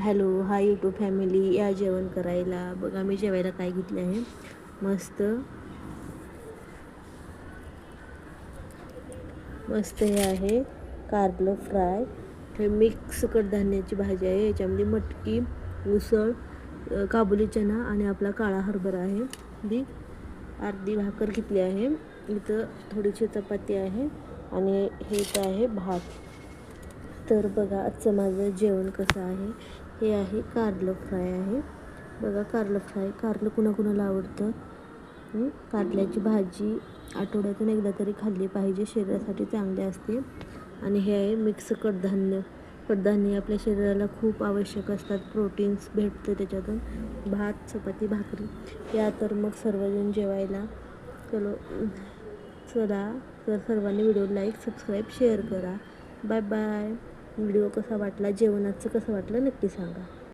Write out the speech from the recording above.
Hello, hi YouTube family, या जेवण करायला. बघा मी जेवायला काय घेतलं आहे. मस्त मस्त हे आहे कारलं फ्राय. हे मिक्स कडधान्याची भाजी आहे. याच्यामध्ये मटकी, उसळ, काबुली चना आणि आपला काळा हरभरा आहे. दी अर्धी भाकर घेतली आहे. इथं थोडीशी चपाती आहे आणि हे तर आहे भात. तर बघा आजचं माझं जेवण कसं आहे. हे आहे कारलं फ्राय आहे. बघा कारलं फ्राय, कारलं कुणाकुणाला आवडतं. कारल्याची भाजी आठवड्यातून एकदा तरी खाल्ली पाहिजे, शरीरासाठी चांगले असते. आणि हे आहे मिक्स कडधान्य. कडधान्य आपल्या शरीराला खूप आवश्यक असतात, प्रोटीन्स भेटतं त्याच्यातून. भात, चपाती, भाकरी. या तर मग सर्वजण जेवायला चला. तर सर्वांनी व्हिडिओ लाईक, सबस्क्राईब, शेअर करा. Bye bye. व्हिडिओ कसा वाटला, जेवणाचं कसं वाटलं नक्की सांगा.